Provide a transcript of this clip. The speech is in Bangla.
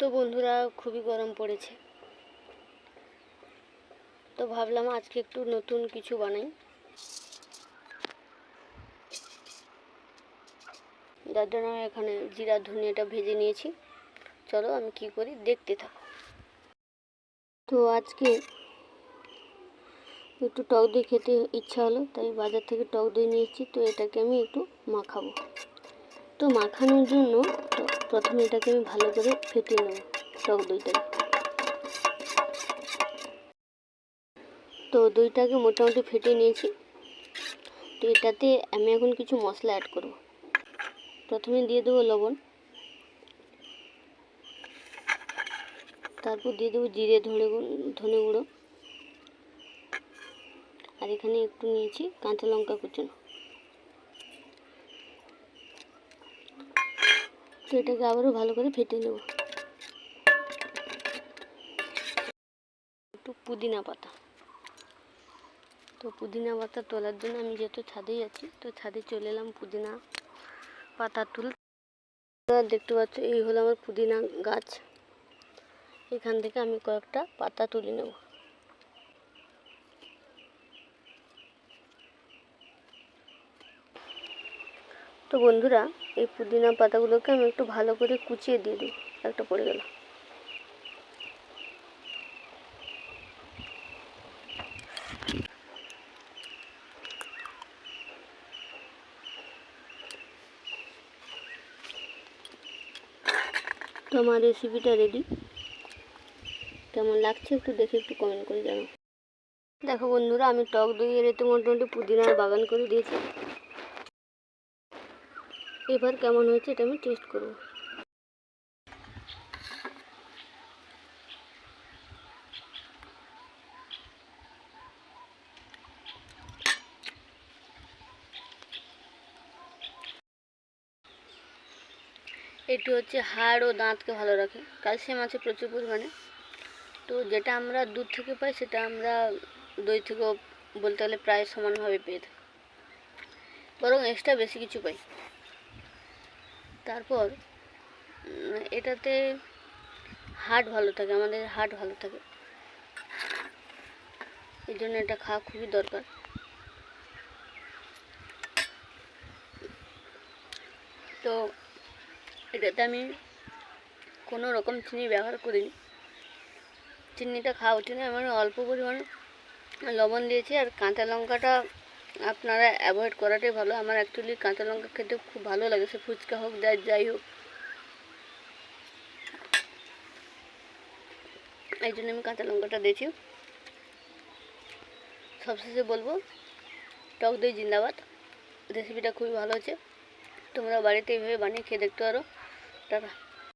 তো বন্ধুরা, খুবই গরম পড়েছে, তো ভাবলাম আজকে একটু নতুন কিছু বানাই। যার জন্য এখানে জিরা ধনিয়াটা ভেজে নিয়েছি। চলো আমি কি করি দেখতে থাকো। তো আজকে একটু টক দই খেতে ইচ্ছা হলো, তাই বাজার থেকে টক দই নিয়ে এসেছি। তো এটাকে আমি একটু মাখাবো। তো মাখানোর জন্য প্রথমে এটাকে আমি ভালো করে ফেটিয়ে নেব টক দইটাকে। তো দইটাকে মোটামুটি ফেটিয়ে নিয়েছি। তো এটাতে আমি এখন কিছু মশলা অ্যাড করব। প্রথমে দিয়ে দেবো লবণ, তারপর দিয়ে দেবো জিরে ধনে গুঁড়ো, আর এখানে একটু নিয়েছি কাঁচা লঙ্কা কুচানো। তো এটাকে আবারও ভালো করে ফেটিয়ে নেব। একটু পুদিনা পাতা। তো পুদিনা পাতা তোলার জন্য আমি যেহেতু ছাদেই আছি, তো ছাদে চলে এলাম পুদিনা পাতা তুলতে। দেখতে পাচ্ছ, এই হলো আমার পুদিনা গাছ। এখান থেকে আমি কয়েকটা পাতা তুলে নেব। তো বন্ধুরা, এই পুদিনা পাতাগুলোকে আমি একটু ভালো করে কুচিয়ে দিয়ে দিই। একটা পড়ে গেল। তো আমার রেসিপিটা রেডি। কেমন লাগছে একটু দেখে একটু কমেন্ট করে জানাও। দেখো বন্ধুরা, আমি টক দইয়ের এতে মোটামুটি পুদিনার বাগান করে দিয়েছি। এবার কেমন হয়েছে এটা আমি টেস্ট করব। এটি হচ্ছে হাড় ও দাঁতকে ভালো রাখে। ক্যালসিয়াম আছে প্রচুর পরিমাণে। তো যেটা আমরা দুধ থেকে পাই সেটা আমরা দই থেকেও বলতে গেলে প্রায় সমানভাবে পেয়ে থাকি, বরং এক্সট্রা বেশি কিছু পাই। তারপর এটাতে হার্ট ভালো থাকে, আমাদের হার্ট ভালো থাকে, এই জন্য এটা খাওয়া খুবই দরকার। তো এটাতে আমি কোনো রকম চিনি ব্যবহার করিনি। চিনিটা খাওয়া উচিত না, আমি অল্প পরিমাণে লবণ দিয়েছি। আর কাঁচা লঙ্কাটা আপনারা অ্যাভয়েড করাটাই ভালো। আমার অ্যাকচুয়ালি কাঁচা লঙ্কা খেতে খুব ভালো লাগে, সে ফুচকা হোক যাই হোক, এই জন্য আমি কাঁচা লঙ্কাটা দিয়েছি। সবশেষে বলবো, টক দই জিন্দাবাদ। রেসিপিটা খুবই ভালো হয়েছে, তোমরা বাড়িতে এইভাবে বানিয়ে খেয়ে দেখতে পারো। টাটা।